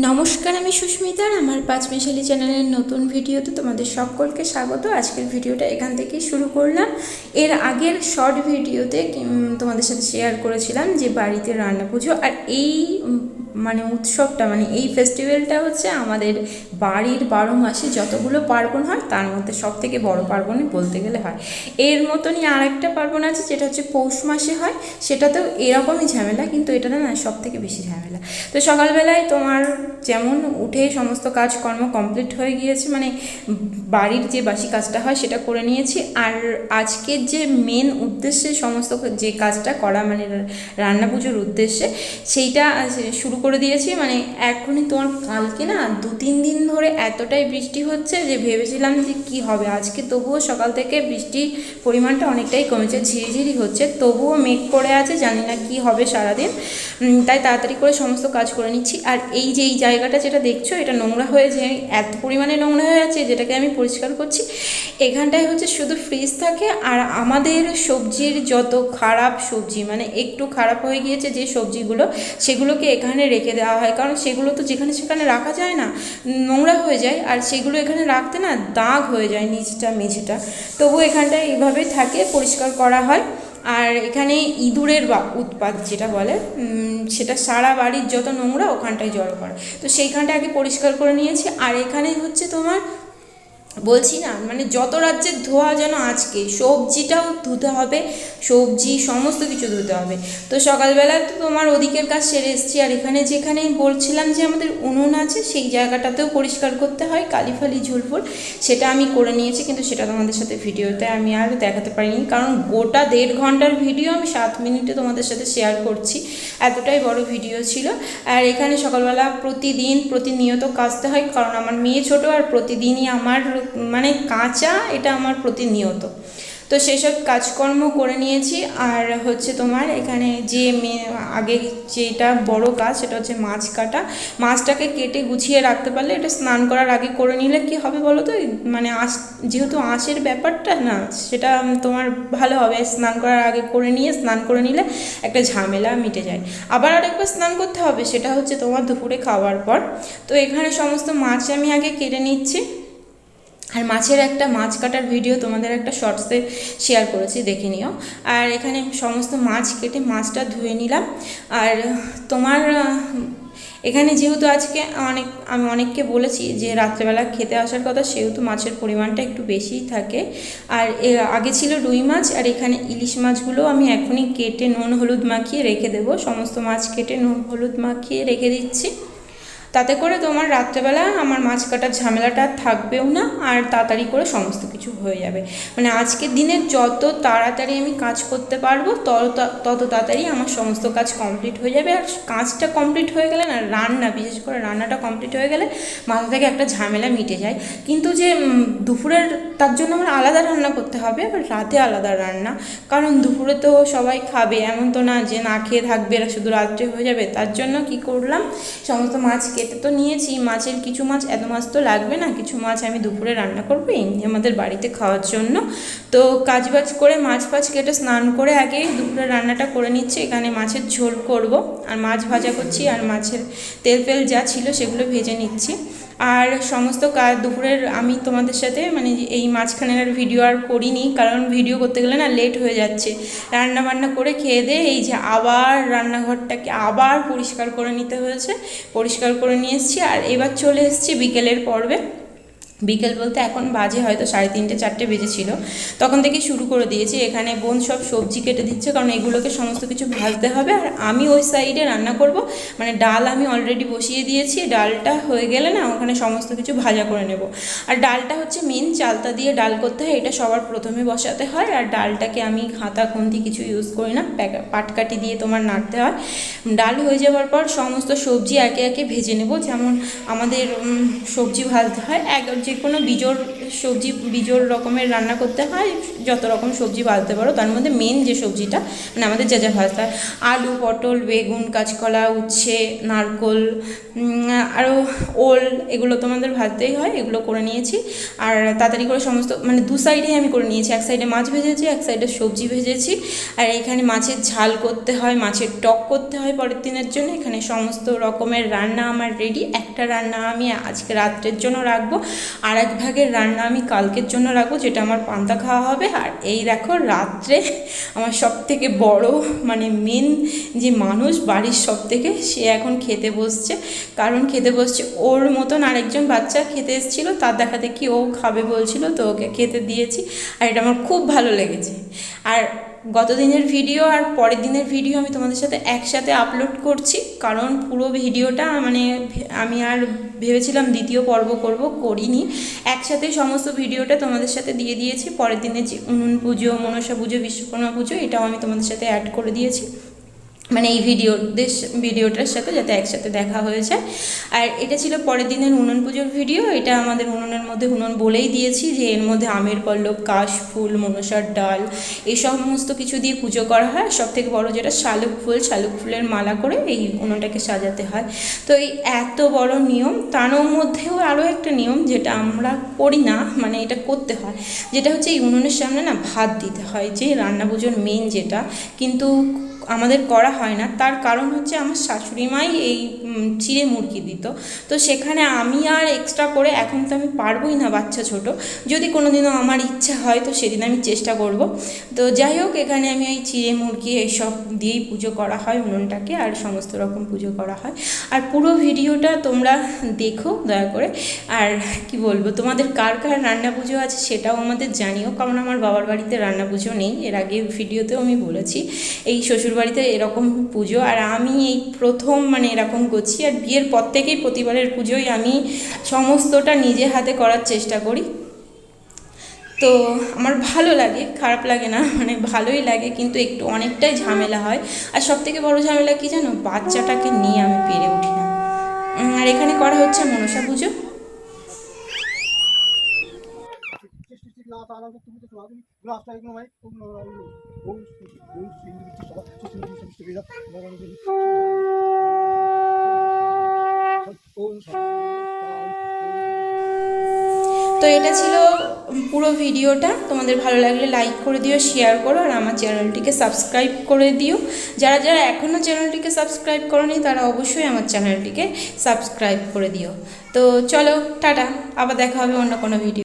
নমস্কার, আমি সুস্মিতা। আমার পাঁচমিশালি চ্যানেলের নতুন ভিডিওতে তোমাদের সকলকে স্বাগত। আজকের ভিডিওটা এখান থেকেই শুরু করলাম। এর আগের শর্ট ভিডিওতে তোমাদের সাথে শেয়ার করেছিলাম যে বাড়িতে রান্না পুজো, আর এই উৎসবটা এই ফেস্টিভ্যালটা হচ্ছে আমাদের বাড়ির 12 মাসে যতগুলো পার্বণ হয় তার মধ্যে সবথেকে বড় পার্বণই বলতে গেলে হয়। এর মতনই আর একটা পার্বণ আছে যেটা হচ্ছে পৌষ মাসে হয়, সেটাতেও এরকমই ঝামেলা, কিন্তু এটাতে না সবথেকে বেশি ঝামেলা। তো সকালবেলায় তোমার যেমন উঠে সমস্ত কাজকর্ম কমপ্লিট হয়ে গিয়েছে, বাড়ির যে বাসি কাজটা হয় সেটা করে নিয়েছি। আর আজকের যে মেন উদ্দেশ্যে সমস্ত যে কাজটা করা রান্না পুজোর উদ্দেশ্যে সেইটা শুরু করে দিয়েছি। এখনই তোমার কালকে না 2-3 দিন ধরে এতটাই বৃষ্টি হচ্ছে যে ভেবেছিলাম যে কি হবে আজকে, তবুও সকাল থেকে বৃষ্টির পরিমাণটা অনেকটাই কমেছে, ঝিরিঝিরি হচ্ছে, তবুও মেঘ করে আছে, জানি না কি হবে সারাদিন। তাই তাড়াতাড়ি করে সমস্ত কাজ করে নিচ্ছি। আর এই যে এই জায়গাটা যেটা দেখছো, এটা নোংরা হয়ে যে এত পরিমাণে নোংরা হয়ে যাচ্ছে, যেটাকে আমি পরিষ্কার করছি। এখানটায় হচ্ছে শুধু ফ্রিজ থাকে, আর আমাদের সবজির যত খারাপ সবজি একটু খারাপ হয়ে গিয়েছে যে সবজিগুলো, সেগুলোকে এখানে রেখে দেওয়া হয়, কারণ সেগুলো তো যেখানে সেখানে রাখা যায় না, নোংরা হয়ে যায়। আর সেগুলো এখানে রাখতে না দাগ হয়ে যায় নিচটা মেঝেটা, তবু এখানটায় এইভাবে থাকে, পরিষ্কার করা হয়। আর এখানে ইঁদুরের উৎপাত যেটা বলে, সেটা সারা বাড়ির যত নোংরা ওখানটায় জড়ো করে, তো সেইখানটা আগে পরিষ্কার করে নিয়েছি। আর এখানেই হচ্ছে তোমার বলছি না, যত রাজ্যের ধোয়া যেন আজকে সবজিটাও ধুতে হবে, সবজি সমস্ত কিছু ধুতে হবে। তো সকালবেলা তো তোমার ওদিকের কাজ সেরে এসেছি। আর এখানে যেখানে বলছিলাম যে আমাদের উনুন আছে, সেই জায়গাটাতেও পরিষ্কার করতে হয়, কালিফালি ঝুলফুল, সেটা আমি করে নিয়েছি, কিন্তু সেটা তোমাদের সাথে ভিডিওতে আমি আর দেখাতে পারিনি, কারণ গোটা 1.5 ঘন্টার ভিডিও আমি 7 মিনিটে তোমাদের সাথে শেয়ার করছি, এতটাই বড় ভিডিও ছিল। আর এখানে সকালবেলা প্রতিনিয়ত কাচতে হয়, কারণ আমার মেয়ে ছোট, আর প্রতিদিনই আমার কাঁচা, এটা আমার প্রতিনিয়ত। তো সেসব কাজকর্ম করে নিয়েছি। আর হচ্ছে তোমার এখানে যে আগে যেটা বড় কাজ, সেটা হচ্ছে মাছ কাটা। মাছটাকে কেটে গুছিয়ে রাখতে পারলে, এটা স্নান করার আগে করে নিলে কি হবে বলো তো, যেহেতু আঁশের ব্যাপারটা না, সেটা তোমার ভালো হবে। স্নান করার আগে করে নিয়ে স্নান করে নিলে একটা ঝামেলা মিটে যায়। আবার আরেকবার স্নান করতে হবে, সেটা হচ্ছে তোমার দুপুরে খাওয়ার পর। তো এখানে সমস্ত মাছ আমি আগে কেটে নিচ্ছি। আর মাছ কাটার ভিডিও তোমাদের একটা শর্টসে শেয়ার করেছি, দেখে নিও। আর এখানে সমস্ত মাছ কেটে মাছটা ধুয়ে নিলাম। আর তোমার এখানে যেহেতু আজকে আমি অনেককে বলেছি যে রাত্রেবেলা খেতে আসার কথা, সেহেতু মাছের পরিমাণটা একটু বেশিই থাকে। আর আগে ছিল রুই মাছ, আর এখানে ইলিশ মাছগুলো আমি এখনই কেটে নুন হলুদ মাখিয়ে রেখে দেবো। সমস্ত মাছ কেটে নুন হলুদ মাখিয়ে রেখে দিচ্ছি, তাতে করে তোমার রাত্রেবেলা আমার মাছ কাটার ঝামেলাটা থাকবেও না, আর তাড়াতাড়ি করে সমস্ত কিছু হয়ে যাবে। আজকের দিনে যত তাড়াতাড়ি আমি কাজ করতে পারবো, তত তাড়াতাড়ি আমার সমস্ত কাজ কমপ্লিট হয়ে যাবে। আর কাজটা কমপ্লিট হয়ে গেলে না, বিশেষ করে রান্নাটা কমপ্লিট হয়ে গেলে মাথা থেকে একটা ঝামেলা মিটে যায়। কিন্তু যে দুপুরের, তার জন্য আমার আলাদা রান্না করতে হবে, আর রাতে আলাদা রান্না, কারণ দুপুরে তো সবাই খাবে, এমন তো না যে না খেয়ে থাকবে, এরা শুধু রাত্রে হয়ে যাবে। তার জন্য কি করলাম, সমস্ত মাছ কেটে তো নিয়েছি। মাছের কিছু মাছ, এত মাছ তো লাগবে না, কিছু মাছ আমি দুপুরে রান্না করবো এমনি আমাদের বাড়িতে খাওয়ার জন্য। তো কাজবাজ করে মাছ কেটে স্নান করে আগে দুপুরে রান্নাটা করে নিচ্ছি। এখানে মাছের ঝোল করব, আর মাছ ভাজা করছি, আর মাছের তেল যা ছিল সেগুলো ভেজে নিচ্ছি। আর সমস্ত কাজ দুপুরের আমি তোমাদের সাথে এই মাঝখানের ভিডিও আর করিনি, কারণ ভিডিও করতে গেলে না লেট হয়ে যাচ্ছে। রান্না বান্না করে খেয়ে দিয়ে এই যে আবার রান্নাঘরটাকে আবার পরিষ্কার করে নিতে হয়েছে, পরিষ্কার করে নিয়ে এসেছি। আর এবার চলে এসেছি বিকেলের পর্বে। বিকেল বলতে এখন বাজে হয়তো 3:30-4টে বেজেছিল, তখন থেকে শুরু করে দিয়েছি। এখানে বোন সব সবজি কেটে দিচ্ছে, কারণ এগুলোকে সমস্ত কিছু ভাজতে হবে। আর আমি ওই সাইডে রান্না করব, ডাল আমি অলরেডি বসিয়ে দিয়েছি। ডালটা হয়ে গেলে না ওখানে সমস্ত কিছু ভাজা করে নেব। আর ডালটা হচ্ছে মেন, চালতা দিয়ে ডাল করতে হয়, এটা সবার প্রথমে বসাতে হয়। আর ডালটাকে আমি হাতা খুন্তি কিছু ইউজ করি না, পাটকাঠি দিয়ে তোমার নাড়তে হয়। ডাল হয়ে যাওয়ার পর সমস্ত সবজি একে একে ভেজে নেব। যেমন আমাদের সবজি ভাজতে হয়, যে কোনো বিজোড় সবজি বিজোড় রকমের রান্না করতে হয়, যত রকম সবজি ভাজতে পারো, তার মধ্যে মেন যে সবজিটা মানে আমাদের যা যা ভাজতে হয়, আলু, পটল, বেগুন, কাঁচকলা, উচ্ছে, নারকোল, আরও ওল, এগুলো তোমাদের ভাজতেই হয়, এগুলো করে নিয়েছি। আর তাড়াতাড়ি করে সমস্ত মানে দু সাইডেই আমি করে নিয়েছি, এক সাইডে মাছ ভেজেছি, এক সাইডে সবজি ভেজেছি। আর এখানে মাছের ঝাল করতে হয়, মাছের টক করতে হয় পরের দিনের জন্য। এখানে সমস্ত রকমের রান্না আমার রেডি। একটা রান্না আমি আজকে রাত্রের জন্য রাখবো, আর এক ভাগের রান্না আমি কালকের জন্য রাখবো, যেটা আমার পান্তা খাওয়া হবে। আর এই দেখো রাত্রে আমার সব থেকে বড় মানে মেন যে মানুষ বাড়ির সব থেকে, সে এখন খেতে বসছে। কারণ খেতে বসছে, ওর মতন আরেকজন বাচ্চা খেতে এসেছিলো, তার দেখা দেখি ও খাবে বলছিল, তো ওকে খেতে দিয়েছি। আর এটা আমার খুব ভালো লেগেছে। আর গত দিনের ভিডিও আর পরের দিনের ভিডিও আমি তোমাদের সাথে একসাথে আপলোড করছি, কারণ পুরো ভিডিওটা মানে আমি আর ভেবেছিলাম দ্বিতীয় পর্ব করিনি, একসাথে সমস্ত ভিডিওটা তোমাদের সাথে দিয়ে দিয়েছি। পরের দিনে যে উনুন পুজো, মনসা পুজো, বিশ্বকর্মা পুজো, এটাও আমি তোমাদের সাথে অ্যাড করে দিয়েছি, মানে এই ভিডিওটার সাথে যাতে একসাথে দেখা হয়ে যায়। আর এটা ছিল পরের দিনের উনুন পুজোর ভিডিও। এটা আমাদের উনুনের মধ্যে উনুন বলেই দিয়েছি যে এর মধ্যে আমের পল্লব, কাশ ফুল, মনসার ডাল, এই সমস্ত কিছু দিয়ে পুজো করা হয়। সব থেকে বড়ো যেটা শালুক ফুলের মালা করে এই উনুনটাকে সাজাতে হয়। তো এই এত বড় নিয়ম, তার মধ্যেও আরও একটা নিয়ম যেটা আমরা করি না, মানে এটা করতে হয়, যেটা হচ্ছে এই উনুনের সামনে না ভাত দিতে হয়, যে রান্না পুজোর মেন যেটা, কিন্তু আমাদের করা হয় না। তার কারণ হচ্ছে আমার শাশুড়ি মাই এই চিড়ে মুরগি দিত, তো সেখানে আমি আর এক্সট্রা করে, এখন তো আমি পারবোই না, বাচ্চা ছোট, যদি কোনো দিনও আমার ইচ্ছা হয় তো সেদিন আমি চেষ্টা করব। তো যাই হোক, এখানে আমি এই চিড়ে মুরগি এইসব দিয়েই পুজো করা হয় উনুনটাকে, আর সমস্ত রকম পুজো করা হয়। আর পুরো ভিডিওটা তোমরা দেখো দয়া করে। আর কি বলবো, তোমাদের কার কার রান্না পুজো আছে সেটাও আমাদের জানিও, কারণ আমার বাবার বাড়িতে রান্না পুজো নেই, এর আগে ভিডিওতেও আমি বলেছি। এই শ্বশুরবাড়িতে এরকম পুজো, আর আমি এই প্রথম মানে এরকম করছি। আর বিয়ের পর থেকেই প্রতিবারের পুজোয় আমি সমস্তটা নিজে হাতে করার চেষ্টা করি। তো আমার ভালো লাগে, খারাপ লাগে না, মানে ভালোই লাগে, কিন্তু একটু অনেকটাই ঝামেলা হয়। আর সব থেকে বড়ো ঝামেলা কি জানো, বাচ্চাটাকে নিয়ে আমি পেরে উঠি না। আর এখানে করা হচ্ছে মনসা পুজো। তো এটা ছিল পুরো ভিডিওটা। তোমাদের ভালো লাগলে লাইক করে দিও, শেয়ার করো, আর আমার চ্যানেলটিকে সাবস্ক্রাইব করে দিও। যারা যারা এখনও চ্যানেলটিকে সাবস্ক্রাইব করোনি তারা অবশ্যই আমার চ্যানেলটিকে সাবস্ক্রাইব করে দিও। তো চলো টাটা, আবার দেখা হবে অন্য কোনো ভিডিও।